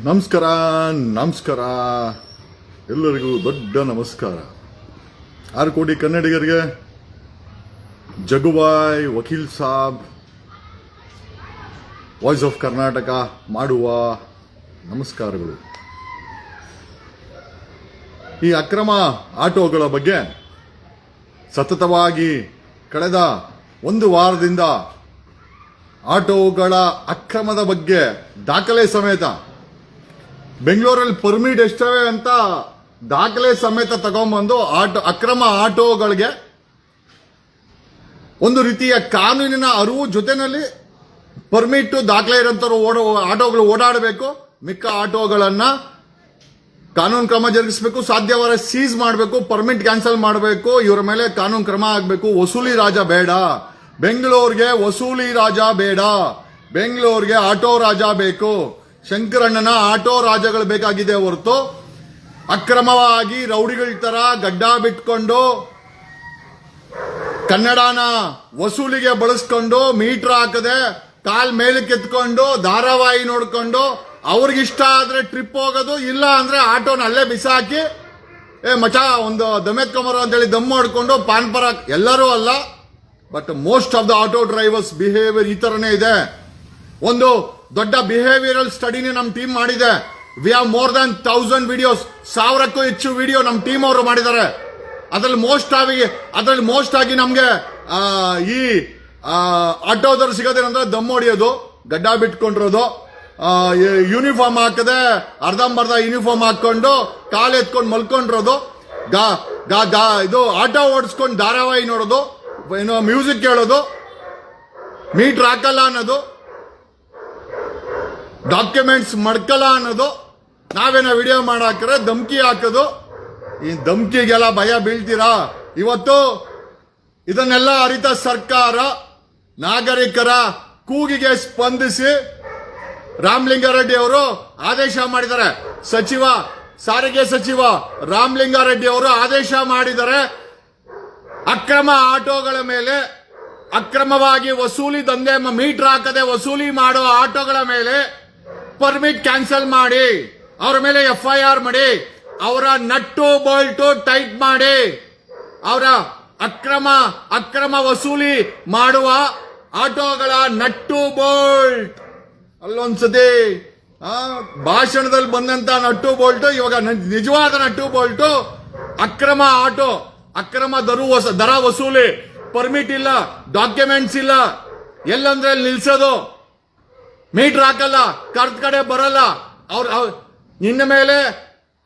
ನಮಸ್ಕಾರ ನಮಸ್ಕಾರ ಎಲ್ಲರಿಗೂ ದೊಡ್ಡ ನಮಸ್ಕಾರ. 6 ಕೋಟಿ ಕನ್ನಡಿಗರಿಗೆ ಜಗುಬಾಯ್ ವಕೀಲ್ ಸಾಬ್ ವಾಯ್ಸ್ ಆಫ್ ಕರ್ನಾಟಕ ಮಾಡುವ ನಮಸ್ಕಾರಗಳು. ಈ ಅಕ್ರಮ ಆಟೋಗಳ ಬಗ್ಗೆ ಸತತವಾಗಿ ಕಳೆದ ಒಂದು ವಾರದಿಂದ ಆಟೋಗಳ ಅಕ್ರಮದ ಬಗ್ಗೆ ದಾಖಲೆ ಸಮೇತ ಬೆಂಗಳೂರಲ್ಲಿ ಪರ್ಮಿಟ್ ಎಷ್ಟವೆ ಅಂತ ದಾಖಲೆ ಸಮೇತ ತಗೊಂಡ್ಬಂದು ಅಕ್ರಮ ಆಟೋಗಳಿಗೆ ಒಂದು ರೀತಿಯ ಕಾನೂನಿನ ಅರಿವು ಜೊತೆನಲ್ಲಿ ಪರ್ಮಿಟ್ ದಾಖಲೆ ಇರೋಂಥವ್ರು ಆಟೋಗಳು ಓಡಾಡಬೇಕು, ಮಿಕ್ಕ ಆಟೋಗಳನ್ನ ಕಾನೂನು ಕ್ರಮ ಜರುಗಿಸಬೇಕು, ಸಾಧ್ಯವಾದ ಸೀಸ್ ಮಾಡಬೇಕು, ಪರ್ಮಿಟ್ ಕ್ಯಾನ್ಸಲ್ ಮಾಡಬೇಕು, ಇವರ ಮೇಲೆ ಕಾನೂನು ಕ್ರಮ ಆಗಬೇಕು. ವಸೂಲಿ ರಾಜ ಬೇಡ, ಬೆಂಗಳೂರಿಗೆ ವಸೂಲಿ ರಾಜ ಬೇಡ, ಬೆಂಗಳೂರಿಗೆ ಆಟೋ ರಾಜ ಬೇಕು. ಶಂಕರಣ್ಣನ ಆಟೋ ರಾಜಗಳು ಬೇಕಾಗಿದೆ ಹೊರತು ಅಕ್ರಮವಾಗಿ ರೌಡಿಗಳ ತರ ಗಡ್ಡ ಬಿಟ್ಕೊಂಡು ಕನ್ನಡನ ವಸೂಲಿಗೆ ಬಳಸ್ಕೊಂಡು ಮೀಟರ್ ಹಾಕದೆ ಕಾಲ್ ಮೇಲಕ್ಕೆ ಎತ್ಕೊಂಡು ಧಾರಾವಾಹಿ ನೋಡ್ಕೊಂಡು ಅವ್ರಿಗಿಷ್ಟ ಆದ್ರೆ ಟ್ರಿಪ್ ಹೋಗೋದು, ಇಲ್ಲ ಅಂದ್ರೆ ಆಟೋನ ಅಲ್ಲೇ ಬಿಸಾಕಿ ಮಚ ಒಂದು ದಮೆತ್ಕೊಂಬರು ಅಂತೇಳಿ ದಮ್ ಮಾಡ್ಕೊಂಡು ಪಾನ್ ಪರಾಕ್ ಎಲ್ಲರೂ ಅಲ್ಲ, but most of the auto drivers behaviour ಈ ತರನೇ ಇದೆ. ಒಂದು ದೊಡ್ಡ ಬಿಹೇವಿಯರಲ್ ಸ್ಟಡಿನೇ ನಮ್ಮ ಟೀಮ್ ಮಾಡಿದೆ. We have more than 1000 videos, 1000ಕ್ಕೂ ಹೆಚ್ಚು ವಿಡಿಯೋ ನಮ್ಮ ಟೀಮ್ ಅವರು ಮಾಡಿದ್ದಾರೆ. ಅದರಲ್ಲಿ ಮೋಸ್ಟ್ ಆಗಿ ನಮ್ಗೆ ಈ ಆಟೋದವ್ರು ಸಿಗೋದೇನಂದ್ರೆ ದಮ್ ಹೊಡಿಯೋದು, ಗಡ್ಡ ಬಿಟ್ಕೊಂಡಿರೋದು, ಯೂನಿಫಾರ್ಮ್ ಹಾಕದೆ ಅರ್ಧಂಬರ್ಧ ಯೂನಿಫಾರ್ಮ್ ಹಾಕೊಂಡು ಕಾಲು ಎತ್ಕೊಂಡು ಮಲ್ಕೊಂಡಿರೋದು, ಇದು ಆಟೋ ಓಡಿಸ್ಕೊಂಡು ಧಾರಾವಾಹಿ ನೋಡೋದು, ಏನೋ ಮ್ಯೂಸಿಕ್ ಕೇಳೋದು, ಮೀಟರ್ ಹಾಕಲ್ಲ ಅನ್ನೋದು, ಡಾಕ್ಯುಮೆಂಟ್ಸ್ ಮಡ್ಕಲ್ಲ ಅನ್ನೋದು, ನಾವೇನೋ ವಿಡಿಯೋ ಮಾಡಾಕ್ರೆ ಧಮ್ಕಿ ಹಾಕೋದು. ಈ ಧಮ್ಕಿಗೆಲ್ಲ ಭಯ ಬೀಳ್ತೀರಾ? ಇವತ್ತು ಇದನ್ನೆಲ್ಲ ಅರಿತ ಸರ್ಕಾರ ನಾಗರಿಕರ ಕೂಗಿಗೆ ಸ್ಪಂದಿಸಿ ರಾಮಲಿಂಗಾರೆಡ್ಡಿ ಅವರು ಆದೇಶ ಮಾಡಿದ್ದಾರೆ. ಸಾರಿಗೆ ಸಚಿವ ರಾಮಲಿಂಗಾರೆಡ್ಡಿ ಅವರು ಆದೇಶ ಮಾಡಿದ್ದಾರೆ. ಅಕ್ರಮ ಆಟೋಗಳ ಮೇಲೆ ಅಕ್ರಮವಾಗಿ ವಸೂಲಿ ದಂಧೆ ಮೀಟರ್ ಹಾಕದೆ ವಸೂಲಿ ಮಾಡೋ ಆಟೋಗಳ ಮೇಲೆ ಪರ್ಮಿಟ್ ಕ್ಯಾನ್ಸಲ್ ಮಾಡಿ, ಅವರ ಮೇಲೆ FIR ಮಾಡಿ, ಅವರ ನಟ್ಟು ಬೋಲ್ಟು ಟೈಟ್ ಮಾಡಿ, ಅವರ ಅಕ್ರಮ ವಸೂಲಿ ಮಾಡುವ ಆಟೋಗಳ ನಟ್ಟು ಬೋಲ್ಟ್ ಅಲ್ಲೊಂದ್ಸತಿ ಭಾಷಣದಲ್ಲಿ ಬಂದಂತ ನಟ್ಟು ಬೋಲ್ಟು ಇವಾಗ ನಿಜವಾದ ನಟ್ಟು ಬೋಲ್ಟು ಅಕ್ರಮ ಆಟೋ, ಅಕ್ರಮ ದರ ವಸೂಲಿ, ಪರ್ಮಿಟ್ ಇಲ್ಲ, ಡಾಕ್ಯುಮೆಂಟ್ಸ್ ಇಲ್ಲ, ಎಲ್ಲಂದ್ರೆ ನಿಲ್ಸೋದು, ಮೀಟರ್ ಹಾಕಲ್ಲ, ಕರ್ದ ಕಡೆ ಬರಲ್ಲ. ನಿನ್ನ ಮೇಲೆ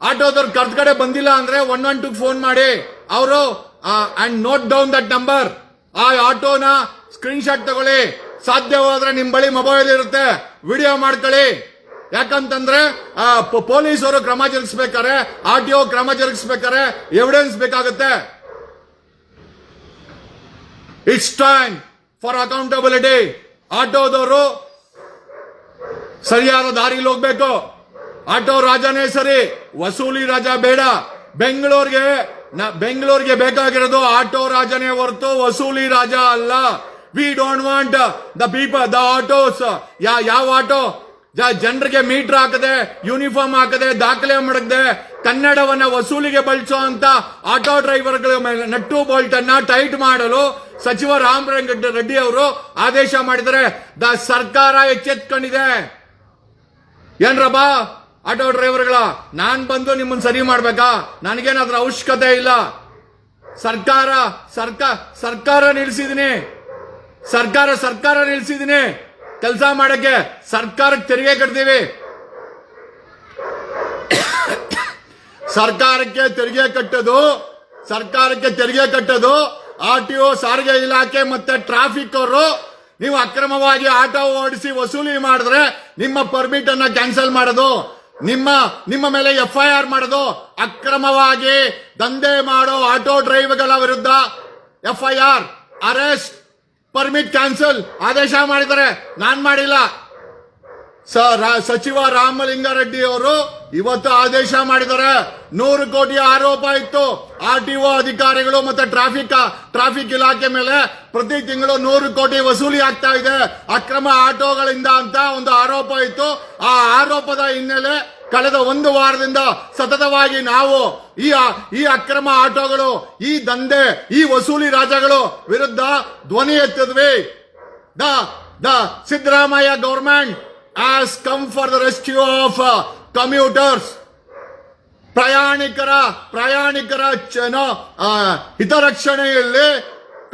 ಆಟೋದವ್ರು ಕರ್ದ ಕಡೆ ಬಂದಿಲ್ಲ ಅಂದ್ರೆ 112 ಫೋನ್ ಮಾಡಿ ಅವರು and note down that number. ಆ ಆಟೋನ ಸ್ಕ್ರೀನ್ ಶಾಟ್ ತಗೊಳ್ಳಿ, ಸಾಧ್ಯವಾದ್ರೆ ನಿಮ್ ಬಳಿ ಮೊಬೈಲ್ ಇರುತ್ತೆ, ವಿಡಿಯೋ ಮಾಡ್ಕೊಳ್ಳಿ. ಯಾಕಂತಂದ್ರೆ ಪೊಲೀಸರು ಕ್ರಮ ಜರುಗಿಸ್ಬೇಕಾರೆ, RTO ಕ್ರಮ ಜರುಗಿಸ್ಬೇಕಾರೆ ಎವಿಡೆನ್ಸ್ ಬೇಕಾಗುತ್ತೆ. It's time for accountability. ಆಟೋದವರು ಸರಿಯಾದ ದಾರಿಲಿ ಹೋಗ್ಬೇಕು. ಆಟೋ ರಾಜನೇ ಸರಿ, ವಸೂಲಿ ರಾಜ ಬೇಡ. ಬೆಂಗಳೂರಿಗೆ ಬೇಕಾಗಿರೋದು ಆಟೋ ರಾಜನೇ ಹೊರತು ವಸೂಲಿ ರಾಜ ಅಲ್ಲ. We don't want the autos. ಯಾವ ಆಟೋ ಜನರಿಗೆ ಮೀಟರ್ ಹಾಕದೆ, ಯೂನಿಫಾರ್ಮ್ ಹಾಕದೆ, ದಾಖಲೆ ಮಾಡದೆ, ಕನ್ನಡವನ್ನ ವಸೂಲಿಗೆ ಬಳಸೋ ಅಂತ ಆಟೋ ಡ್ರೈವರ್ಗಳ ಮೇಲೆ ನಟ್ಟು ಬೋಲ್ಟ್ ಅನ್ನ ಟೈಟ್ ಮಾಡಲು ಸಚಿವ ರಾಮಲಿಂಗಾರೆಡ್ಡಿ ಅವರು ಆದೇಶ ಮಾಡಿದರೆ ಸರ್ಕಾರ ಎಚ್ಚೆತ್ಕೊಂಡಿದೆ. ಏನ್ರಬ್ಬ ಆಟೋ ಡ್ರೈವರ್ಗಳ, ನಾನ್ ಬಂದು ನಿಮ್ಮನ್ನ ಸರಿ ಮಾಡ್ಬೇಕಾ? ನನಗೇನಾದ್ರೂ ಅವಶ್ಯಕತೆ ಇಲ್ಲ. ಸರ್ಕಾರ ನಿಲ್ಸಿದೀನಿ, ಸರ್ಕಾರ ನಿಲ್ಸಿದೀನಿ ಕೆಲಸ ಮಾಡಕ್ಕೆ. ಸರ್ಕಾರಕ್ಕೆ ತೆರಿಗೆ ಕಟ್ತೀವಿ, ಸರ್ಕಾರಕ್ಕೆ ತೆರಿಗೆ ಕಟ್ಟೋದು RTO, ಸಾರಿಗೆ ಇಲಾಖೆ ಮತ್ತೆ ಟ್ರಾಫಿಕ್ ಅವರು. ನೀವು ಅಕ್ರಮವಾಗಿ ಆಟೋ ಓಡಿಸಿ ವಸೂಲಿ ಮಾಡಿದ್ರೆ ನಿಮ್ಮ ಪರ್ಮಿಟ್ ಅನ್ನ ಕ್ಯಾನ್ಸಲ್ ಮಾಡೋದು, ನಿಮ್ಮ ಮೇಲೆ FIR ಮಾಡೋದು, ಅಕ್ರಮವಾಗಿ ದಂಧೆ ಮಾಡೋ ಆಟೋ ಡ್ರೈವರ್ಗಳ ವಿರುದ್ಧ FIR, ಅರೆಸ್ಟ್, ಪರ್ಮಿಟ್ ಕ್ಯಾನ್ಸಲ್ ಆದೇಶ ಮಾಡಿದ್ದಾರೆ. ನಾನ್ ಮಾಡಿಲ್ಲ. ಸಚಿವ ರಾಮಲಿಂಗಾರೆಡ್ಡಿ ಅವರು ಇವತ್ತು ಆದೇಶ ಮಾಡಿದ್ದಾರೆ. 100 ಕೋಟಿ ಆರೋಪ ಇತ್ತು RTO ಅಧಿಕಾರಿಗಳು ಮತ್ತೆ ಟ್ರಾಫಿಕ್ ಇಲಾಖೆ ಮೇಲೆ ಪ್ರತಿ ತಿಂಗಳು 100 ಕೋಟಿ ವಸೂಲಿ ಆಗ್ತಾ ಇದೆ ಅಕ್ರಮ ಆಟೋಗಳಿಂದ ಅಂತ ಒಂದು ಆರೋಪ ಇತ್ತು. ಆ ಆರೋಪದ ಹಿನ್ನೆಲೆ ಕಳೆದ 1 ವಾರದಿಂದ ಸತತವಾಗಿ ನಾವು ಈ ಅಕ್ರಮ ಆಟೋಗಳು, ಈ ದಂಧೆ, ಈ ವಸೂಲಿ ರಾಜಗಳು ವಿರುದ್ಧ ಧ್ವನಿ ಎತ್ತಿದ್ವಿ. The Siddaramaiah government has come for the rescue of commuters. ಪ್ರಯಾಣಿಕರ ಹಿತರಕ್ಷಣೆಯಲ್ಲಿ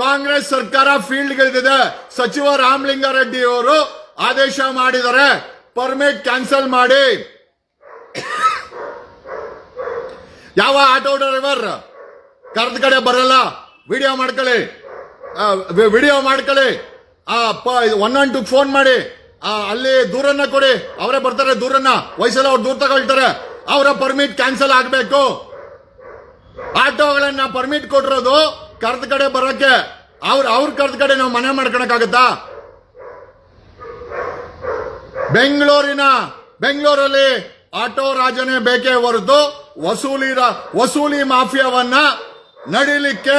ಕಾಂಗ್ರೆಸ್ ಸರ್ಕಾರ ಫೀಲ್ಡ್ಗಳಿದೆ. ಸಚಿವ ರಾಮಲಿಂಗಾರೆಡ್ಡಿ ಅವರು ಆದೇಶ ಮಾಡಿದ್ದಾರೆ, ಪರ್ಮಿಟ್ ಕ್ಯಾನ್ಸಲ್ ಮಾಡಿ. ಯಾವ ಆಟೋ ಡ್ರೈವರ್ ಕರೆದ ಕಡೆ ಬರಲ್ಲ, ವಿಡಿಯೋ ಮಾಡ್ಕೊಳ್ಳಿ. 112 ಫೋನ್ ಮಾಡಿ, ಅಲ್ಲಿ ದೂರನ್ನ ಕೊಡಿ, ಅವರೇ ಬರ್ತಾರೆ. ದೂರನ್ನ ವಯಸ್ಸಲ್ಲ ಅವ್ರು ದೂರ ತಗೊಳ್ತಾರೆ. ಅವರ ಪರ್ಮಿಟ್ ಕ್ಯಾನ್ಸಲ್ ಆಗಬೇಕು. ಆಟೋಗಳನ್ನ ಪರ್ಮಿಟ್ ಕೊಟ್ಟಿರೋದು ಕರೆದ ಕಡೆ ಬರಕ್ಕೆ. ಅವ್ರ ಕರೆದ ಕಡೆ ನಾವು ಮನೆ ಮಾಡ್ಕೊಳಕ್ಕಾಗತ್ತಾ? ಬೆಂಗಳೂರಲ್ಲಿ ಆಟೋ ರಾಜನೇ ಬೇಕೇ ಹೊರತು ವಸೂಲಿ ಮಾಫಿಯಾವನ್ನ ನಡೀಲಿಕ್ಕೆ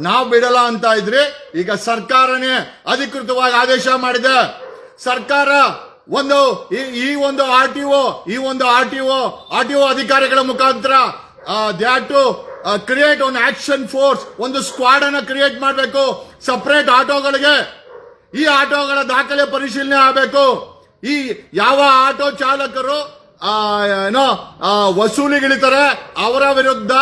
ನಾವು ಬಿಡಲ್ಲ ಅಂತ ಇದ್ರಿ. ಈಗ ಸರ್ಕಾರನೇ ಅಧಿಕೃತವಾಗಿ ಆದೇಶ ಮಾಡಿದೆ. ಸರ್ಕಾರ ಈ ಒಂದು RTO ಅಧಿಕಾರಿಗಳ ಮುಖಾಂತರ they have to create one action force, ಒಂದು ಸ್ಕ್ವಾಡ್ ಅನ್ನ ಕ್ರಿಯೇಟ್ ಮಾಡಬೇಕು ಸಪರೇಟ್ ಆಟೋಗಳಿಗೆ. ಈ ಆಟೋಗಳ ದಾಖಲೆ ಪರಿಶೀಲನೆ ಆಗಬೇಕು. ಈ ಯಾವ ಆಟೋ ಚಾಲಕರು ವಸೂಲಿಗಿಳಿತಾರೆ ಅವರ ವಿರುದ್ಧ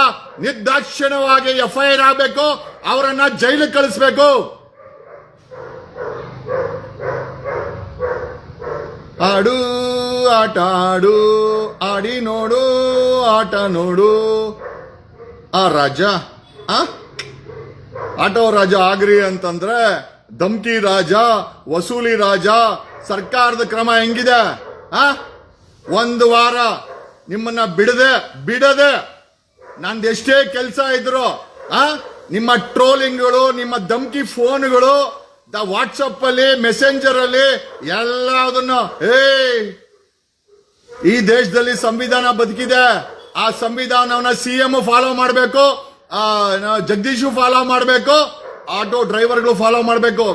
ನಿರ್ದಾಕ್ಷಿಣ್ಯವಾಗಿ FIR ಆಗಬೇಕು, ಅವರನ್ನ ಜೈಲಿಗೆ ಕಳಿಸಬೇಕು. ಆಡು ಆಟ ಆಡು, ಆಡಿ ನೋಡು, ಆಟ ನೋಡು. ಆ ರಾಜ ಆಟೋ ರಾಜ ಆಗ್ರಿ ಅಂತಂದ್ರೆ ಧಮ್ಕಿ ರಾಜ, ವಸೂಲಿ ರಾಜ. ಸರ್ಕಾರದ ಕ್ರಮ ಹೆಂಗಿದೆ? 1 ವಾರ ನಿಮ್ಮನ್ನ ಬಿಡದೆ ನಂದು ಎಷ್ಟೇ ಕೆಲಸ ಇದ್ರು ನಿಮ್ಮ ಟ್ರೋಲಿಂಗ್ಗಳು, ನಿಮ್ಮ ಧಮ್ಕಿ ಫೋನ್ಗಳು, ವಾಟ್ಸಪ್ ಅಲ್ಲಿ, ಮೆಸೆಂಜರ್ ಅಲ್ಲಿ ಎಲ್ಲದನ್ನು ಈ ದೇಶದಲ್ಲಿ ಸಂವಿಧಾನ ಬದುಕಿದೆ. ಆ ಸಂವಿಧಾನವನ್ನ CM ಫಾಲೋ ಮಾಡಬೇಕು, ಜಗದೀಶ್ ಫಾಲೋ ಮಾಡಬೇಕು, ಆಟೋ ಡ್ರೈವರ್ಗಳು ಫಾಲೋ ಮಾಡಬೇಕು.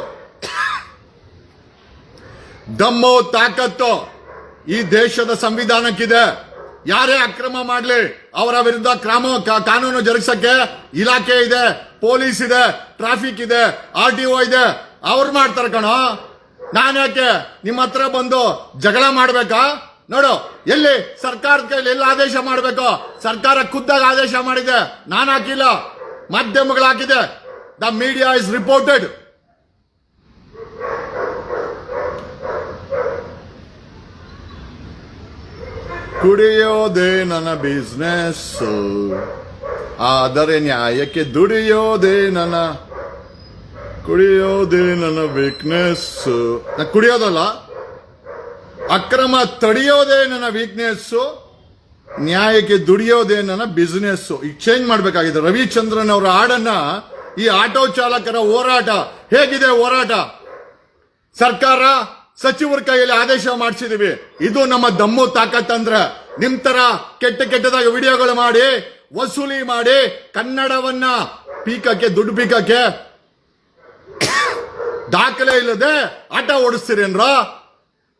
ದಮ್ಮು ತಾಕತ್ತು ಈ ದೇಶದ ಸಂವಿಧಾನಕ್ಕಿದೆ. ಯಾರೇ ಅಕ್ರಮ ಮಾಡಲಿ ಅವರ ವಿರುದ್ಧ ಕಾನೂನು ಜರುಗಿಸಕ್ಕೆ ಇಲಾಖೆ ಇದೆ, ಪೊಲೀಸ್ ಇದೆ, ಟ್ರಾಫಿಕ್ ಇದೆ, RTO ಇದೆ. ಅವ್ರು ಮಾಡ್ತಾರೆ ಕಣೋ. ನಾನು ಯಾಕೆ ನಿಮ್ಮ ಹತ್ರ ಬಂದು ಜಗಳ ಮಾಡ್ಬೇಕಾ? ನೋಡು, ಎಲ್ಲಿ ಸರ್ಕಾರದ ಕೈಲಿ ಎಲ್ಲ ಆದೇಶ ಮಾಡಬೇಕು? ಸರ್ಕಾರ ಖುದ್ದಾಗಿ ಆದೇಶ ಮಾಡಿದೆ, ನಾನು ಹಾಕಿಲ್ಲ, ಮಾಧ್ಯಮಗಳು ಹಾಕಿದೆ. The media is reported. ಕುಡಿಯೋದೇ ನನ್ನ ಬಿಸ್ನೆಸ್, ಆದರೆ ನ್ಯಾಯಕ್ಕೆ ಕುಡಿಯೋದೇ ನನ್ನ ವೀಕ್ನೆಸ್. ಕುಡಿಯೋದಲ್ಲ, ಅಕ್ರಮ ತಡೆಯೋದೇ ನನ್ನ ವೀಕ್ನೆಸ್, ನ್ಯಾಯಕ್ಕೆ ದುಡಿಯೋದೇ ನನ್ನ ಬಿಸ್ನೆಸ್. ಈಗ ಚೇಂಜ್ ಮಾಡಬೇಕಾಗಿದೆ. ರವಿಚಂದ್ರನ್ ಅವರ ಹಾಡನ್ನ, ಈ ಆಟೋ ಚಾಲಕರ ಹೋರಾಟ ಹೇಗಿದೆ? ಹೋರಾಟ ಸರ್ಕಾರ ಸಚಿವರ ಕೈಯಲ್ಲಿ ಆದೇಶ ಮಾಡಿಸಿದೀವಿ. ಇದು ನಮ್ಮ ದಮ್ಮು ತಾಕತ್ತಂದ್ರ. ನಿಮ್ ತರ ಕೆಟ್ಟದಾಗಿ ವಿಡಿಯೋಗಳು ಮಾಡಿ, ವಸೂಲಿ ಮಾಡಿ, ಕನ್ನಡವನ್ನ ದುಡ್ಡು ಪೀಕಕ್ಕೆ ದಾಖಲೆ ಇಲ್ಲದೆ ಆಟೋ ಓಡಿಸ್ತೀರೇನ್ರ?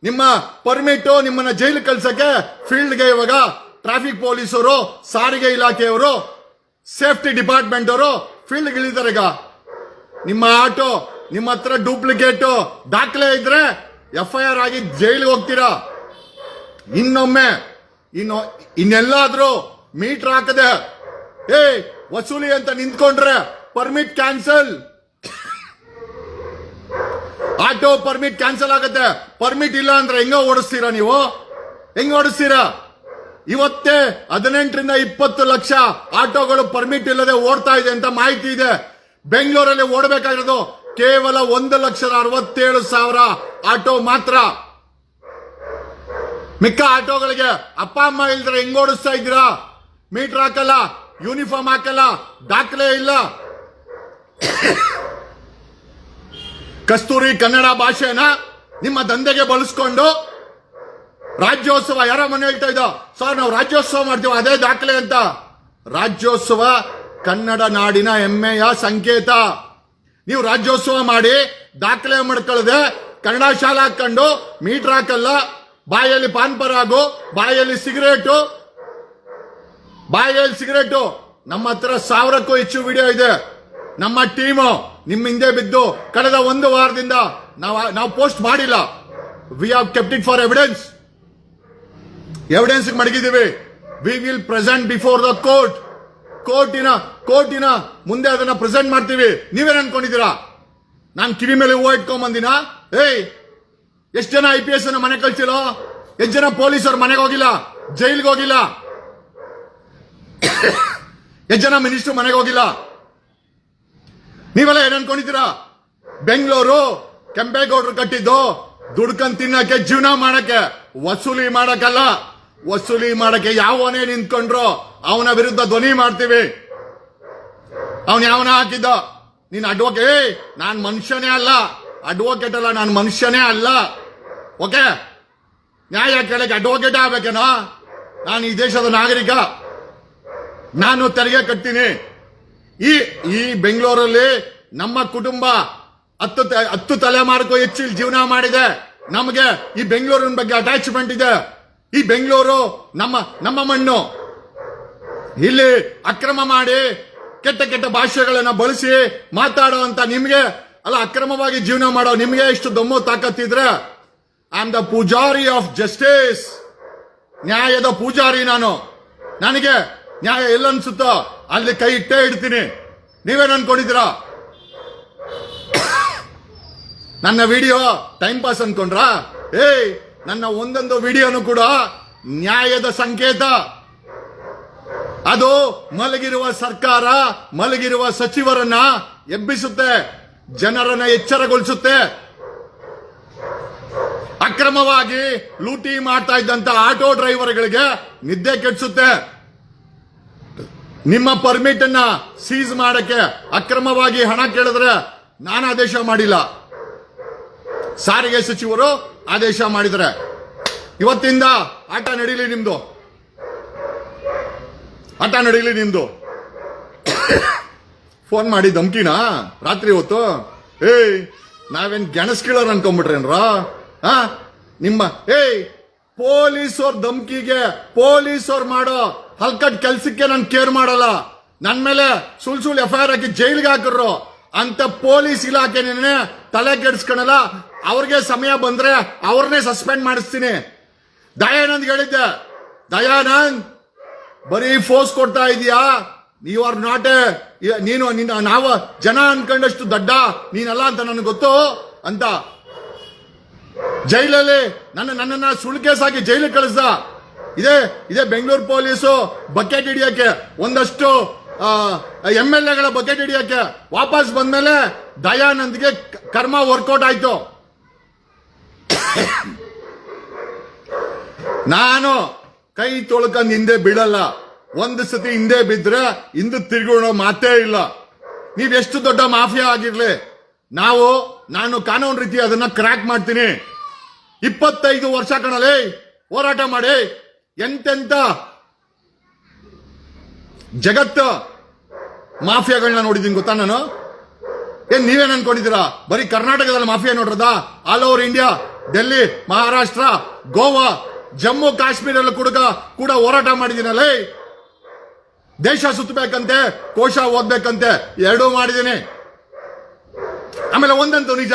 ನಿಮ್ಮ ಪರ್ಮಿಟ್ ನಿಮ್ಮನ್ನ ಜೈಲು ಕಳ್ಸಕ್ಕೆ ಫೀಲ್ಡ್ಗೆ ಇವಾಗ ಟ್ರಾಫಿಕ್ ಪೊಲೀಸರು, ಸಾರಿಗೆ ಇಲಾಖೆಯವರು, ಸೇಫ್ಟಿ ಡಿಪಾರ್ಟ್ಮೆಂಟ್ ಅವರು ಫೀಲ್ಡ್ಗೆ ಇಳಿದಾರೆ. ಈಗ ನಿಮ್ಮ ಆಟೋ ನಿಮ್ಮ ಹತ್ರ ಡೂಪ್ಲಿಕೇಟ್ ದಾಖಲೆ ಇದ್ರೆ FIR ಆಗಿ ಜೈಲಿಗೆ ಹೋಗ್ತೀರಾ. ಇನ್ನೆಲ್ಲಾದ್ರೂ ಮೀಟರ್ ಹಾಕದೆ ವಸೂಲಿ ಅಂತ ನಿಂತ್ಕೊಂಡ್ರೆ permit cancel. Auto permit cancel ಆಗುತ್ತೆ. ಪರ್ಮಿಟ್ ಇಲ್ಲ ಅಂದ್ರೆ ಹೆಂಗ ಓಡಿಸ್ತೀರಾ ನೀವು? ಹೆಂಗ ಓಡಿಸ್ತೀರಾ? ಇವತ್ತೇ 18 ರಿಂದ 20 ಲಕ್ಷ ಆಟೋಗಳು ಪರ್ಮಿಟ್ ಇಲ್ಲದೆ ಓಡ್ತಾ ಇದೆ ಅಂತ ಮಾಹಿತಿ ಇದೆ. ಬೆಂಗಳೂರಲ್ಲಿ ಓಡಬೇಕಾಗಿರೋದು ಕೇವಲ 1,67,000 ಆಟೋ ಮಾತ್ರ. ಮಿಕ್ಕ ಆಟೋಗಳಿಗೆ ಅಪ್ಪ ಅಮ್ಮ ಇಲ್ದ್ರೆ ಹೆಂಗ್ ಓಡಿಸ್ತಾ ಇದ್ದೀರಾ? ಮೀಟರ್ ಹಾಕಲ್ಲ, ಯೂನಿಫಾರ್ಮ್ ಹಾಕಲ್ಲ, ದಾಖಲೆ ಇಲ್ಲ. ಕಸ್ತೂರಿ ಕನ್ನಡ ಭಾಷೆನ ನಿಮ್ಮ ದಂಧೆಗೆ ಬಳಸ್ಕೊಂಡು ರಾಜ್ಯೋತ್ಸವ ಯಾರ ಮನೆ ಹೇಳ್ತಾ ಇದ್ದ ಸರ್ ನಾವು ರಾಜ್ಯೋತ್ಸವ ಮಾಡ್ತೀವಿ ಅದೇ ದಾಖಲೆ ಅಂತ. ರಾಜ್ಯೋತ್ಸವ ಕನ್ನಡ ನಾಡಿನ ಹೆಮ್ಮೆಯ ಸಂಕೇತ. ನೀವು ರಾಜ್ಯೋತ್ಸವ ಮಾಡಿ ದಾಖಲೆ ಮಾಡ್ಕೊಳ್ಳದೆ ಕನ್ನಡ ಶಾಲೆ ಹಾಕೊಂಡು ಮೀಟರ್ ಹಾಕಲ್ಲ, ಬಾಯಲ್ಲಿ ಪಾನ್ ಪರಾಗು, ಬಾಯಲ್ಲಿ ಸಿಗರೇಟು. ನಮ್ಮ ಹತ್ರ 1000ಕ್ಕೂ ಹೆಚ್ಚು ವಿಡಿಯೋ ಇದೆ. ನಮ್ಮ ಟೀಮು ನಿಮ್ಮ ಹಿಂದೆ ಬಿದ್ದು ಕಳೆದ 1 ವಾರದಿಂದ ನಾವು ಪೋಸ್ಟ್ ಮಾಡಿಲ್ಲ. We have kept it for evidence ಮಡಗಿದ್ದೀವಿ. We will present before the ಕೋರ್ಟಿನ ಮುಂದೆ ಅದನ್ನ ಪ್ರೆಸೆಂಟ್ ಮಾಡ್ತೀವಿ. ನೀವೇನ್ ಅನ್ಕೊಂಡಿದ್ದೀರಾ ನಾನು ಕಿವಿ ಮೇಲೆ ಹೂವು ಇಟ್ಕೊಂಡ್ ಬಂದಿನ? ಎಷ್ಟು ಜನ IPS ಅನ್ನ ಮನೆ ಕಳ್ಸಿರೋ, ಎಷ್ಟು ಜನ ಪೊಲೀಸರು ಮನೆಗೆ ಹೋಗಿಲ್ಲ, ಜೈಲ್ಗೆ ಹೋಗಿಲ್ಲ, ಎಷ್ಟು ಜನ ಮಿನಿಸ್ಟರ್ ಮನೆಗೆ ಹೋಗಿಲ್ಲ. ನೀವೆಲ್ಲ ಏನ್ ಅನ್ಕೊಂಡಿದ್ದೀರಾ? ಬೆಂಗಳೂರು ಕೆಂಪೇಗೌಡರು ಕಟ್ಟಿದ್ದು ದುಡ್ಕೊಂಡ್ ತಿನ್ನಕ್ಕೆ, ಜೀವನ ಮಾಡಕ್ಕೆ, ವಸೂಲಿ ಮಾಡಕ್ಕಲ್ಲ. ವಸೂಲಿ ಮಾಡಕ್ಕೆ ಯಾವನೇ ನಿಂತ್ಕೊಂಡ್ರು ಅವನ ವಿರುದ್ಧ ಧ್ವನಿ ಮಾಡ್ತೀವಿ. ಅವನ್ ಯಾವನ ಹಾಕಿದ್ದ ನೀನ್ ಅಡ್ವೊಕೇಟ್, ನಾನ್ ಮನುಷ್ಯನೇ ಅಲ್ಲ, ಅಡ್ವೊಕೇಟ್ ಅಲ್ಲ, ನಾನು ಮನುಷ್ಯನೇ ಅಲ್ಲ. ಓಕೆ, ನ್ಯಾಯ ಕೇಳಕ್ಕೆ ಅಡ್ವೊಕೇಟ್ ಆಗ್ಬೇಕೇನೋ? ನಾನು ಈ ದೇಶದ ನಾಗರಿಕ, ನಾನು ತೆರಿಗೆ ಕಟ್ತೀನಿ. ಈ ಬೆಂಗಳೂರಲ್ಲಿ ನಮ್ಮ ಕುಟುಂಬ 10 ತಲೆಮಾರಿಗೂ ಹೆಚ್ಚು ಜೀವನ ಮಾಡಿದೆ. ನಮಗೆ ಈ ಬೆಂಗಳೂರಿನ ಬಗ್ಗೆ ಅಟ್ಯಾಚ್ಮೆಂಟ್ ಇದೆ. ಈ ಬೆಂಗಳೂರು ನಮ್ಮ ಮಣ್ಣು. ಇಲ್ಲಿ ಅಕ್ರಮ ಮಾಡಿ ಕೆಟ್ಟ ಭಾಷೆಗಳನ್ನ ಬಳಸಿ ಮಾತಾಡುವಂತ ನಿಮ್ಗೆ ಅಲ್ಲ, ಅಕ್ರಮವಾಗಿ ಜೀವನ ಮಾಡೋ ನಿಮ್ಗೆ ಇಷ್ಟು ದಮ್ಮು ತಾಕತ್ತಿದ್ರೆ, I am the pujari of justice. ನ್ಯಾಯದ ಪೂಜಾರಿ ನಾನು. ನನಗೆ ನ್ಯಾಯ ಎಲ್ಲ ಅನ್ಸುತ್ತೋ ಅಲ್ಲಿ ಕೈ ಇಟ್ಟೇ ಇಡ್ತೀನಿ. ನೀವೇನ್ ಅನ್ಕೊಂಡಿದ್ದೀರಾ? ನನ್ನ ವಿಡಿಯೋ ಟೈಮ್ ಪಾಸ್ ಅನ್ಕೊಂಡ್ರಾ? ನನ್ನ ಒಂದೊಂದು ವಿಡಿಯೋನು ಕೂಡ ನ್ಯಾಯದ ಸಂಕೇತ. ಅದು ಮಲಗಿರುವ ಸರ್ಕಾರ, ಮಲಗಿರುವ ಸಚಿವರನ್ನ ಎಬ್ಬಿಸುತ್ತೆ, ಜನರನ್ನ ಎಚ್ಚರಗೊಳಿಸುತ್ತೆ. ಅಕ್ರಮವಾಗಿ ಲೂಟಿ ಮಾಡ್ತಾ ಇದ್ದಂತ ಆಟೋ ಡ್ರೈವರ್ಗಳಿಗೆ ನಿದ್ದೆ ಕೆಡಿಸುತ್ತೆ. ನಿಮ್ಮ ಪರ್ಮಿಟ್ ಅನ್ನ ಸೀಸ್ ಮಾಡಕ್ಕೆ ಅಕ್ರಮವಾಗಿ ಹಣ ಕೇಳಿದ್ರೆ ನಾನು ಆದೇಶ ಮಾಡಿಲ್ಲ, ಸಾರಿಗೆ ಸಚಿವರು ಆದೇಶ ಮಾಡಿದರೆ. ಇವತ್ತಿಂದ ಆಟ ನಡೀಲಿ ನಿಮ್ದು. ಫೋನ್ ಮಾಡಿ ಧಮ್ಕಿನ ರಾತ್ರಿ ಹೊತ್ತು ನಾವೇನ್ ಗೆಣಸ್ ಕೀಳೋರ್ ಅನ್ಕೊಂಡ್ಬಿಟ್ರೇನ್ರ? ನಿಮ್ಮ ಪೊಲೀಸವ್ರ ಧಮ್ಕಿಗೆ, ಪೊಲೀಸವ್ರು ಮಾಡೋ ಹಲ್ಕಟ್ ಕೆಲ್ಸಕ್ಕೆ ನಾನು ಕೇರ್ ಮಾಡಲ್ಲ. ನನ್ ಮೇಲೆ ಸುಳ್ FIR ಹಾಕಿ ಜೈಲ್ಗೆ ಹಾಕಿದ್ರು ಅಂತ ಪೊಲೀಸ್ ಇಲಾಖೆನೇ ತಲೆ ಕೆಡಿಸ್ಕೊಳಲ್ಲ. ಅವ್ರಿಗೆ ಸಮಯ ಬಂದ್ರೆ ಅವ್ರನ್ನೇ ಸಸ್ಪೆಂಡ್ ಮಾಡಿಸ್ತೀನಿ. ದಯಾನಂದ್ ಹೇಳಿದ್ದೆ, ದಯಾನಂದ್ ಬರೀ ಫೋರ್ಸ್ ಕೊಡ್ತಾ ಇದೀಯಾ, ಯು ಆರ್ ನಾಟ್ ನೀನು ನಾವು ಜನ ಅನ್ಕೊಂಡಷ್ಟು ದಡ್ಡ ನೀನಲ್ಲ ಅಂತ ನನಗೆ ಗೊತ್ತು ಅಂತ. ಜೈಲಲ್ಲಿ ನನ್ನನ್ನ ಸುಳ್ಕೇಸ್ ಹಾಕಿ ಜೈಲಿಗೆ ಕಳಿಸ್ದ. ಇದೇ ಬೆಂಗಳೂರು ಪೊಲೀಸು ಬಕೆಟ್ ಹಿಡಿಯಕ್ಕೆ, ಒಂದಷ್ಟು MLAಗಳ ಬಕೆಟ್ ಹಿಡಿಯಕ್ಕೆ ವಾಪಸ್ ಬಂದ್ಮೇಲೆ ದಯಾನಂದ್ಗೆ ಕರ್ಮ ವರ್ಕೌಟ್ ಆಯ್ತು. ನಾನು ಕೈ ತೊಳ್ಕೊಂಡ್ ಹಿಂದೆ ಬೀಳಲ್ಲ. ಒಂದು ಸತಿ ಹಿಂದೆ ಬಿದ್ರೆ ಹಿಂದೆ ತಿರುಗೋಣೋ ಮಾತೇ ಇಲ್ಲ. ನೀವೆಷ್ಟು ದೊಡ್ಡ ಮಾಫಿಯಾ ಆಗಿರ್ಲಿ, ನಾನು ಕಾನೂನು ರೀತಿ ಅದನ್ನ ಕ್ರ್ಯಾಕ್ ಮಾಡ್ತೀನಿ. 25 ವರ್ಷ ಕಣಲೇ ಹೋರಾಟ ಮಾಡಿ ಎಂತೆಂತ ಜಗತ್ತು ಮಾಫಿಯಾಗಳನ್ನ ನೋಡಿದೀನಿ ಗೊತ್ತಾ ನಾನು. ನೀವೇನ್ ಅನ್ಕೊಂಡಿದ್ದೀರಾ? ಬರೀ ಕರ್ನಾಟಕದಲ್ಲಿ ಮಾಫಿಯಾ ನೋಡ್ರದ? All over India, Delhi, Maharashtra, Goa, Jammu ಕಾಶ್ಮೀರಲ್ಲಿ ಕೂಡ ಹೋರಾಟ ಮಾಡಿದ್ದೀನಲ್ಲೇ. ದೇಶ ಸುತ್ತಬೇಕಂತೆ, ಕೋಶ ಓದ್ಬೇಕಂತೆ, ಎರಡೂ ಮಾಡಿದ್ದೀನಿ. ಆಮೇಲೆ ಒಂದಂತೂ ನಿಜ,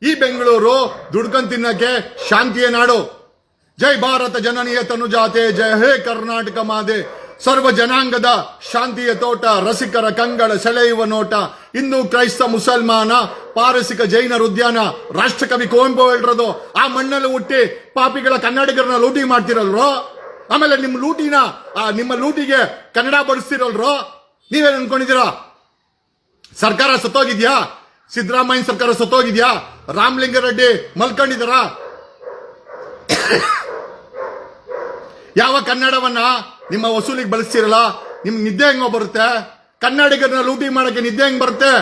ಈ ಬೆಂಗಳೂರು ದುಡ್ಕೊಂಡ್ ತಿನ್ನಕ್ಕೆ ಶಾಂತಿಯ ನಾಡು. ಜೈ ಭಾರತ ಜನನೀಯ ತನುಜಾತೆ, ಜಯ ಹೇ ಕರ್ನಾಟಕ ಮಾತೆ. ಸರ್ವ ಜನಾಂಗದ ಶಾಂತಿಯ ತೋಟ, ರಸಿಕರ ಕಂಗಳ ಸೆಳೆಯುವ ನೋಟ. ಹಿಂದೂ, ಕ್ರೈಸ್ತ, ಮುಸಲ್ಮಾನ, ಪಾರಸಿಕ, ಜೈನರ ಉದ್ಯಾನ. ರಾಷ್ಟ್ರಕವಿ ಕುವೆಂಪು ಹೇಳಿರೋದು, ಆ ಮಣ್ಣಲ್ಲಿ ಹುಟ್ಟಿ ಪಾಪಿಗಳ ಕನ್ನಡಿಗರನ್ನ ಲೂಟಿ ಮಾಡ್ತಿರಲ್ರೋ. ಆಮೇಲೆ ನಿಮ್ಮ ಲೂಟಿಗೆ ಕನ್ನಡ ಬಡಿಸ್ತಿರಲ್ರೋ. ನೀವೇನ್ ಅನ್ಕೊಂಡಿದ್ದೀರಾ? ಸರ್ಕಾರ ಸತ್ತೋಗಿದ್ಯಾ? ಸಿದ್ದರಾಮಯ್ಯ ಸರ್ಕಾರ ಸತ್ತೋಗಿದ್ಯಾ? ರಾಮಲಿಂಗಾರೆಡ್ಡಿ ಮಲ್ಕೊಂಡಿದಾರ? ಯಾವ ಕನ್ನಡವನ್ನ ನಿಮ್ಮ ವಸೂಲಿಗೆ ಬಳಸ್ತಿರಲ್ಲ? ನಿಮ್ಗೆ ನಿದ್ದೆ ಹೆಂಗೋ ಬರುತ್ತೆ? ಕನ್ನಡಿಗರನ್ನ ಲೂಟಿ ಮಾಡಕ್ಕೆ ನಿದ್ದೆ ಹೆಂಗ್ ಬರುತ್ತೆ?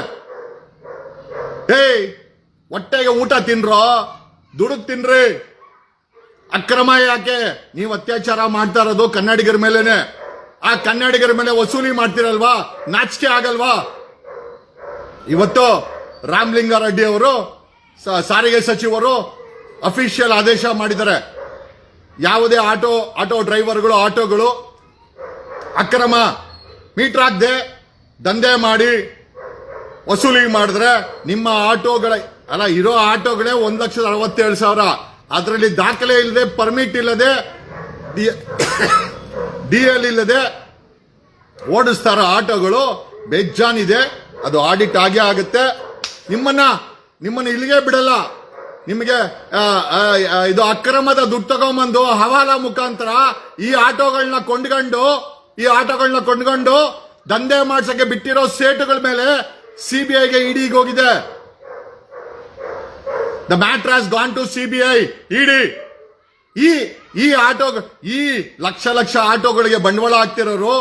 ಹೊಟ್ಟೆಗೆ ಊಟ ತಿನ್ರೋ, ದುಡುಕ್ ತಿನ್ರಿ. ಅಕ್ರಮ ಯಾಕೆ? ನೀವು ಅತ್ಯಾಚಾರ ಮಾಡ್ತಾ ಇರೋದು ಕನ್ನಡಿಗರ ಮೇಲೇನೆ. ಆ ಕನ್ನಡಿಗರ ಮೇಲೆ ವಸೂಲಿ ಮಾಡ್ತಿರಲ್ವಾ? ನಾಚಿಕೆ ಆಗಲ್ವಾ? ಇವತ್ತು ರಾಮಲಿಂಗಾರೆಡ್ಡಿ ಅವರು ಸಾರಿಗೆ ಸಚಿವರು ಅಫಿಷಿಯಲ್ ಆದೇಶ ಮಾಡಿದ್ದಾರೆ. ಯಾವುದೇ ಆಟೋ ಡ್ರೈವರ್ಗಳು, ಆಟೋಗಳು ಅಕ್ರಮ ಮೀಟರ್ ಹಾಕದೆ ದಂಧೆ ಮಾಡಿ ವಸೂಲಿ ಮಾಡಿದ್ರೆ ನಿಮ್ಮ ಆಟೋಗಳ ಇರೋ ಆಟೋಗಳೇ 1,67,000, ಅದರಲ್ಲಿ ದಾಖಲೆ ಇಲ್ಲದೆ, ಪರ್ಮಿಟ್ ಇಲ್ಲದೆ, DL ಇಲ್ಲದೆ ಓಡಿಸ್ತಾರ ಆಟೋಗಳು ಬೇಜಾನಿದೆ. ಅದು ಆಡಿಟ್ ಆಗೇ ಆಗುತ್ತೆ. ನಿಮ್ಮನ್ನ ಇಲ್ಲಿಗೆ ಬಿಡಲ್ಲ. ನಿಮಗೆ ಇದು ಅಕ್ರಮದ ದುಡ್ಡು ತಗೊಂಬಂದು ಹವಾಲಾ ಮುಖಾಂತರ ಈ ಆಟೋಗಳನ್ನ ಕೊಂಡ್ಕೊಂಡು ದಂಧೆ ಮಾಡ್ಸಕ್ಕೆ ಬಿಟ್ಟಿರೋ ಸೇಟುಗಳ ಮೇಲೆ CBIಗೆ ಇಡಿಗೆ ಹೋಗಿದೆ. The matter has gone to CBI, ED. ಈ ಲಕ್ಷ ಆಟೋಗಳಿಗೆ ಬಂಡವಾಳ ಹಾಕ್ತಿರೋರು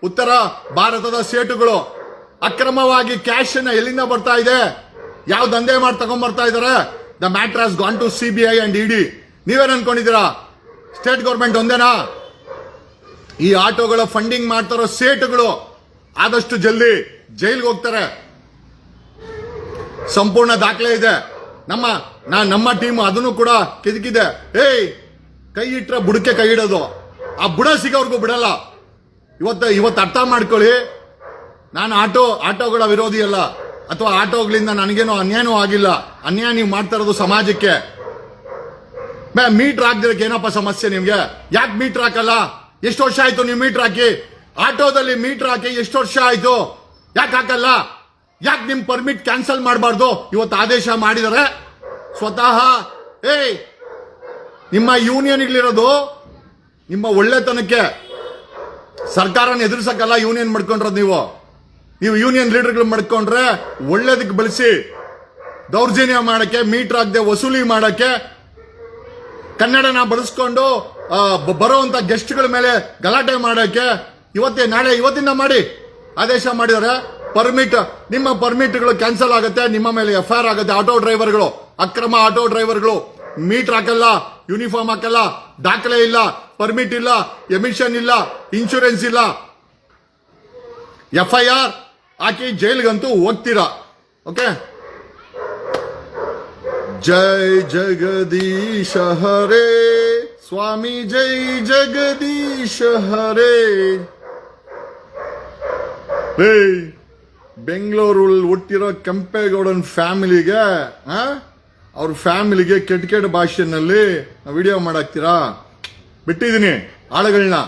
ಉತ್ತರ ಭಾರತದ ಸೇಟುಗಳು. ಅಕ್ರಮವಾಗಿ ಕ್ಯಾಶ್ ಎಲ್ಲಿಂದ ಬರ್ತಾ ಇದೆ? ಯಾವ ದಂಧೆ ಮಾಡಿ ತಗೊಂಡ್ಬರ್ತಾ ಇದಾರೆ? The matter has gone to CBI and ED. ನೀವೇನ್ ಅನ್ಕೊಂಡಿದ್ದೀರಾ? State government ಒಂದೇನಾ? ಈ ಆಟೋಗಳ ಫಂಡಿಂಗ್ ಮಾಡ್ತಾರೋ ಸೇಟುಗಳು ಆದಷ್ಟು ಜಲ್ದಿ ಜೈಲ್ಗೆ ಹೋಗ್ತಾರೆ. ಸಂಪೂರ್ಣ ದಾಖಲೆ ಇದೆ. ನಮ್ಮ ಟೀಮ್ ಅದನ್ನು ಕೂಡ ಕೆದಕಿದೆ. ಕೈ ಇಟ್ರೆ ಬುಡಕ್ಕೆ ಕೈ ಇಡೋದು, ಆ ಬುಡ ಸಿಗೋರ್ಗೂ ಬಿಡಲ್ಲ. ಇವತ್ತು ಅರ್ಥ ಮಾಡ್ಕೊಳ್ಳಿ. ನಾನು ಆಟೋಗಳ ವಿರೋಧಿ ಅಲ್ಲ, ಅಥವಾ ಆಟೋಗಳಿಂದ ನನಗೇನೋ ಅನ್ಯಾಯನೂ ಆಗಿಲ್ಲ. ಅನ್ಯಾಯ ನೀವು ಮಾಡ್ತಾ ಇರೋದು ಸಮಾಜಕ್ಕೆ. ಮೀಟರ್ ಹಾಕ್ದಿರಕ್ಕೆ ಏನಪ್ಪ ಸಮಸ್ಯೆ ನಿಮ್ಗೆ? ಯಾಕೆ ಮೀಟರ್ ಹಾಕಲ್ಲ? ಎಷ್ಟು ವರ್ಷ ಆಯ್ತು ನೀವು ಮೀಟರ್ ಹಾಕಿ? ಆಟೋದಲ್ಲಿ ಮೀಟರ್ ಹಾಕಿ ಎಷ್ಟು ವರ್ಷ ಆಯ್ತು? ಯಾಕೆ ಹಾಕಲ್ಲ? ಯಾಕೆ ನಿಮ್ ಪರ್ಮಿಟ್ ಕ್ಯಾನ್ಸಲ್ ಮಾಡಬಾರ್ದು? ಇವತ್ತು ಆದೇಶ ಮಾಡಿದರೆ ಸ್ವತಃ ನಿಮ್ಮ ಯೂನಿಯನ್ಗಳಿರೋದು ನಿಮ್ಮ ಒಳ್ಳೆತನಕ್ಕೆ. ಸರ್ಕಾರನ ಎದುರಿಸಕ್ಕಲ್ಲ ಯೂನಿಯನ್ ಮಾಡ್ಕೊಂಡ್ರದ್ ನೀವು ಯೂನಿಯನ್ ಲೀಡರ್ಗಳು ಮಾಡ್ಕೊಂಡ್ರೆ ಒಳ್ಳೇದಕ್ಕೆ ಬಳಸಿ. ದೌರ್ಜನ್ಯ ಮಾಡಕ್ಕೆ, ಮೀಟರ್ ಹಾಕದೆ ವಸೂಲಿ ಮಾಡಕ್ಕೆ, ಕನ್ನಡನ ಬಳಸ್ಕೊಂಡು ಬರುವಂತ ಗೆಸ್ಟ್ಗಳ ಮೇಲೆ ಗಲಾಟೆ ಮಾಡಕ್ಕೆ ಇವತ್ತಿಂದ ಮಾಡಿ ಆದೇಶ ಮಾಡಿದರೆ ನಿಮ್ಮ ಪರ್ಮಿಟ್ಗಳು ಕ್ಯಾನ್ಸಲ್ ಆಗುತ್ತೆ. ನಿಮ್ಮ ಮೇಲೆ FIR ಆಗುತ್ತೆ. ಆಟೋ ಡ್ರೈವರ್ಗಳು, ಅಕ್ರಮ ಆಟೋ ಡ್ರೈವರ್ಗಳು ಮೀಟರ್ ಹಾಕಲ್ಲ, ಯೂನಿಫಾರ್ಮ್ ಹಾಕಲ್ಲ, ದಾಖಲೆ ಇಲ್ಲ, ಪರ್ಮಿಟ್ ಇಲ್ಲ, ಎಮಿಷನ್ ಇಲ್ಲ, ಇನ್ಶೂರೆನ್ಸ್ ಇಲ್ಲ, FIR ಹಾಕಿ ಜೈಲ್ಗಂತೂ ಹೋಗ್ತೀರಾ. ಓಕೆ. ಜೈ ಜಗದೀಶ ಹರೇ ಸ್ವಾಮಿ, ಜೈ ಜಗದೀಶ ಹರೇ. ಬೆಂಗಳೂರಲ್ಲಿ ಹುಟ್ಟಿರೋ ಕೆಂಪೇಗೌಡನ್ ಫ್ಯಾಮಿಲಿಗೆ, ಅವ್ರ ಫ್ಯಾಮಿಲಿಗೆ ಕೆಟ್ಟ ಭಾಷೆನಲ್ಲಿ ವಿಡಿಯೋ ಮಾಡಾಕ್ತೀರಾ? ಬಿಟ್ಟಿದ್ದೀನಿ ಆಳುಗಳನ್ನ,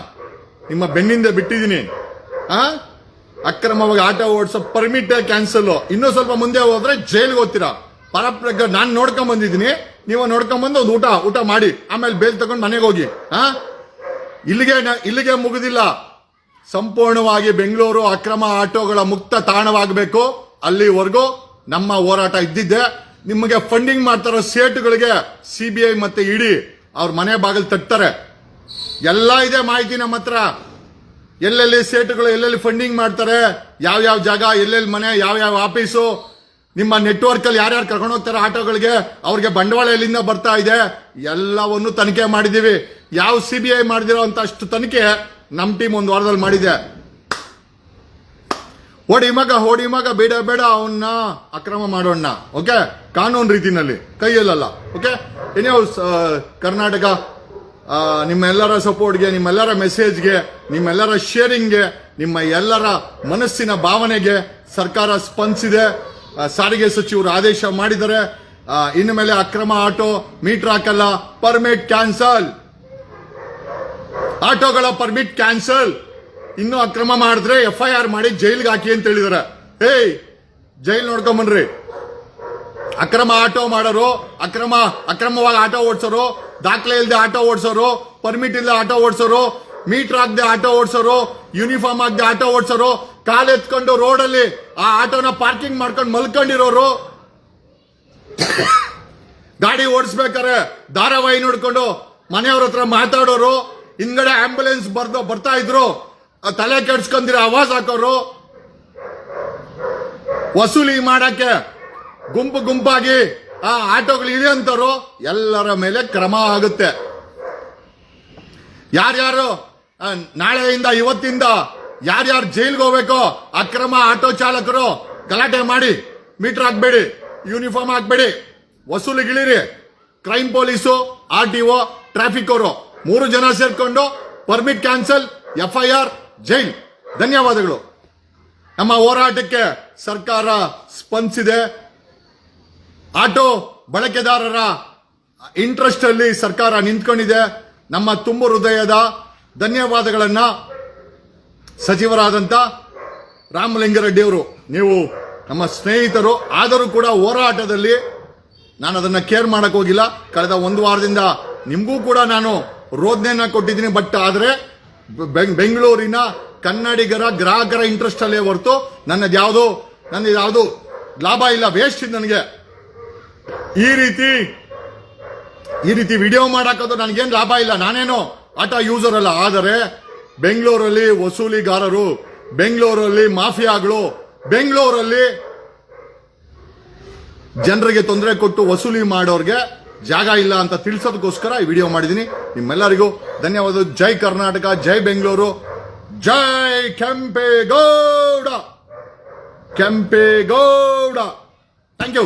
ನಿಮ್ಮ ಬೆನ್ನಿಂದ ಬಿಟ್ಟಿದ್ದೀನಿ. ಅಕ್ರಮವಾಗಿ ಆಟೋ ಓಡಿಸೋ ಪರ್ಮಿಟ್ ಕ್ಯಾನ್ಸಲ್. ಇನ್ನೂ ಸ್ವಲ್ಪ ಮುಂದೆ ಹೋದ್ರೆ ಜೈಲ್ಗೆ ಹೋಗ್ತೀರಾ. ಪರಪ್ರಜ್ಞ ನಾನು ನೋಡ್ಕೊಂಡ್ ಬಂದಿದ್ದೀನಿ, ನೀವು ನೋಡ್ಕೊಂಡ್ ಬಂದು ಒಂದು ಊಟ ಮಾಡಿ ಆಮೇಲೆ ಬೇಲ್ ತಗೊಂಡು ಮನೆಗೆ ಹೋಗಿ. ಇಲ್ಲಿಗೆ ಮುಗುದಿಲ್ಲ. ಸಂಪೂರ್ಣವಾಗಿ ಬೆಂಗಳೂರು ಅಕ್ರಮ ಆಟೋಗಳ ಮುಕ್ತ ತಾಣವಾಗಬೇಕು. ಅಲ್ಲಿವರೆಗೂ ನಮ್ಮ ಹೋರಾಟ ಇದ್ದಿದ್ದೆ. ನಿಮಗೆ ಫಂಡಿಂಗ್ ಮಾಡ್ತಾರೋ ಸೇಟುಗಳಿಗೆ CBI ಮತ್ತೆ ಇಡಿ ಅವ್ರ ಮನೆ ಬಾಗಿಲು ತಟ್ತಾರೆ. ಎಲ್ಲ ಇದೆ ಮಾಹಿತಿ ನಮ್ಮ ಹತ್ರ. ಎಲ್ಲೆಲ್ಲಿ ಸೇಟುಗಳು ಎಲ್ಲೆಲ್ಲಿ ಫಂಡಿಂಗ್ ಮಾಡ್ತಾರೆ, ಯಾವ್ಯಾವ ಜಾಗ, ಎಲ್ಲೆಲ್ಲಿ ಮನೆ, ಯಾವ್ಯಾವ ಆಫೀಸು, ನಿಮ್ಮ ನೆಟ್ವರ್ಕ್ ಅಲ್ಲಿ ಯಾರ್ಯಾರು ಕರ್ಕೊಂಡು ಹೋಗ್ತಾರೆ ಆಟೋಗಳಿಗೆ, ಅವ್ರಿಗೆ ಬಂಡವಾಳ ಎಲ್ಲಿಂದ ಬರ್ತಾ ಇದೆ, ಎಲ್ಲವನ್ನು ತನಿಖೆ ಮಾಡಿದೀವಿ. ಯಾವ CBI ಮಾಡಿದಿರೋ ಅಂತ ಅಷ್ಟು ತನಿಖೆ ನಮ್ಮ ಟೀಮ್ ಒಂದು ವಾರದಲ್ಲಿ ಮಾಡಿದೆ. ಹೊಡಿ ಮಗ ಬೇಡ ಅವನ್ನ ಅಕ್ರಮ ಮಾಡೋಣ. ಓಕೆ, ಕಾನೂನು ರೀತಿನಲ್ಲಿ, ಕೈಯಲ್ಲ. ಓಕೆ. ಕರ್ನಾಟಕ ನಿಮ್ಮೆಲ್ಲರ ಸಪೋರ್ಟ್ಗೆ, ನಿಮ್ಮೆಲ್ಲರ ಮೆಸೇಜ್ಗೆ, ನಿಮ್ಮೆಲ್ಲರ ಶೇರಿಂಗ್ಗೆ, ನಿಮ್ಮ ಎಲ್ಲರ ಮನಸ್ಸಿನ ಭಾವನೆಗೆ ಸರ್ಕಾರ ಸ್ಪಂದಿಸಿದೆ. ಸಾರಿಗೆ ಸಚಿವರು ಆದೇಶ ಮಾಡಿದ್ದಾರೆ. ಇನ್ನು ಮೇಲೆ ಅಕ್ರಮ ಆಟೋ ಮೀಟರ್ ಹಾಕಲ್ಲ, ಪರ್ಮಿಟ್ ಕ್ಯಾನ್ಸಲ್, ಆಟೋಗಳ ಪರ್ಮಿಟ್ ಕ್ಯಾನ್ಸಲ್. ಇನ್ನು ಅಕ್ರಮ ಮಾಡಿದ್ರೆ FIR ಮಾಡಿ ಜೈಲ್ಗೆ ಹಾಕಿ ಅಂತ ಹೇಳಿದಾರೆ. ಜೈಲ್ ನೋಡ್ಕೊಂಬನ್ರಿ. ಅಕ್ರಮ ಆಟೋ ಮಾಡೋರು, ಅಕ್ರಮವಾಗಿ ಆಟೋ ಓಡಿಸೋರು, ದಾಖಲೆ ಇಲ್ಲದೆ ಆಟೋ ಓಡಿಸೋರು, ಪರ್ಮಿಟ್ ಇಲ್ಲದೆ ಆಟೋ ಓಡಿಸೋರು, ಮೀಟರ್ ಹಾಕದೆ ಆಟೋ ಓಡಿಸೋರು, ಯೂನಿಫಾರ್ಮ್ ಹಾಕದೆ ಆಟೋ ಓಡಿಸೋರು, ಕಾಲೆತ್ಕೊಂಡು ರೋಡಲ್ಲಿ ಆ ಆಟೋನ ಪಾರ್ಕಿಂಗ್ ಮಾಡ್ಕೊಂಡು ಮಲ್ಕೊಂಡಿರೋರು, ಗಾಡಿ ಓಡಿಸ್ಬೇಕಾರೆ ಧಾರಾವಾಹಿ ನೋಡ್ಕೊಂಡು ಮನೆಯವ್ರ ಹತ್ರ ಮಾತಾಡೋರು, ಹಿಂದ್ಗಡೆ ಆಂಬ್ಯುಲೆನ್ಸ್ ಬರ್ತಾ ಇದ್ರು ತಲೆ ಕೆಡ್ಸ್ಕೊಂಡಿರೋ ಆವಾಜ್ ಹಾಕೋರು, ವಸೂಲಿ ಮಾಡಕ್ಕೆ ಗುಂಪಾಗಿ ಆ ಆಟೋಗಳು ಇಳಿಯಂತರು, ಎಲ್ಲರ ಮೇಲೆ ಕ್ರಮ ಆಗುತ್ತೆ. ಯಾರ್ಯಾರು ನಾಳೆಯಿಂದ ಇವತ್ತಿಂದ ಯಾರ್ಯಾರು ಜೈಲ್ಗೆ ಹೋಗ್ಬೇಕೋ ಅಕ್ರಮ ಆಟೋ ಚಾಲಕರು ಗಲಾಟೆ ಮಾಡಿ ಮೀಟರ್ ಹಾಕ್ಬೇಡಿ, ಯೂನಿಫಾರ್ಮ್ ಹಾಕ್ಬೇಡಿ, ವಸೂಲಿಗಿಳಿರಿ. ಕ್ರೈಮ್ ಪೊಲೀಸು, RTO, ಟ್ರಾಫಿಕ್ ಅವರು 3 ಜನ ಸೇರ್ಕೊಂಡು ಪರ್ಮಿಟ್ ಕ್ಯಾನ್ಸಲ್, FIR, ಜೈಲ್. ಧನ್ಯವಾದಗಳು. ನಮ್ಮ ಹೋರಾಟಕ್ಕೆ ಸರ್ಕಾರ ಸ್ಪಂದಿಸಿದೆ. ಆಟೋ ಬಳಕೆದಾರರ ಇಂಟ್ರೆಸ್ಟ್ ಅಲ್ಲಿ ಸರ್ಕಾರ ನಿಂತ್ಕೊಂಡಿದೆ. ನಮ್ಮ ತುಂಬು ಹೃದಯದ ಧನ್ಯವಾದಗಳನ್ನ ಸಚಿವರಾದಂತ ರಾಮಲಿಂಗಾರೆಡ್ಡಿ ಅವರು, ನೀವು ನಮ್ಮ ಸ್ನೇಹಿತರು ಆದರೂ ಕೂಡ ಹೋರಾಟದಲ್ಲಿ ನಾನು ಅದನ್ನ ಕೇರ್ ಮಾಡಕ್ ಹೋಗಿಲ್ಲ. ಕಳೆದ 1 ವಾರದಿಂದ ನಿಮಗೂ ಕೂಡ ನಾನು ರೋದನೆಯನ್ನ ಕೊಟ್ಟಿದ್ದೀನಿ. ಬಟ್ ಆದ್ರೆ ಬೆಂಗಳೂರಿನ ಕನ್ನಡಿಗರ ಗ್ರಾಹಕರ ಇಂಟ್ರೆಸ್ಟ್ ಅಲ್ಲೇ ಹೊರತು ನನ್ನದು ಯಾವುದು ಲಾಭ ಇಲ್ಲ, ವೇಸ್ಟ್ ಇದೆ ನನಗೆ. ಈ ರೀತಿ ವಿಡಿಯೋ ಮಾಡಾಕೋದು ನನಗೇನು ಲಾಭ ಇಲ್ಲ. ನಾನೇನು ಆಟೋ ಯೂಸರ್ ಅಲ್ಲ. ಆದರೆ ಬೆಂಗಳೂರಲ್ಲಿ ವಸೂಲಿಗಾರರು, ಬೆಂಗಳೂರಲ್ಲಿ ಮಾಫಿಯಾಗಳು, ಬೆಂಗಳೂರಲ್ಲಿ ಜನರಿಗೆ ತೊಂದರೆ ಕೊಟ್ಟು ವಸೂಲಿ ಮಾಡೋರ್ಗೆ ಜಾಗ ಇಲ್ಲ ಅಂತ ತಿಳಿಸೋದಕ್ಕೋಸ್ಕರ ಈ ವಿಡಿಯೋ ಮಾಡಿದ್ದೀನಿ. ನಿಮ್ಮೆಲ್ಲರಿಗೂ ಧನ್ಯವಾದ. ಜೈ ಕರ್ನಾಟಕ, ಜೈ ಬೆಂಗಳೂರು, ಜೈ ಕೆಂಪೇಗೌಡ. Thank you.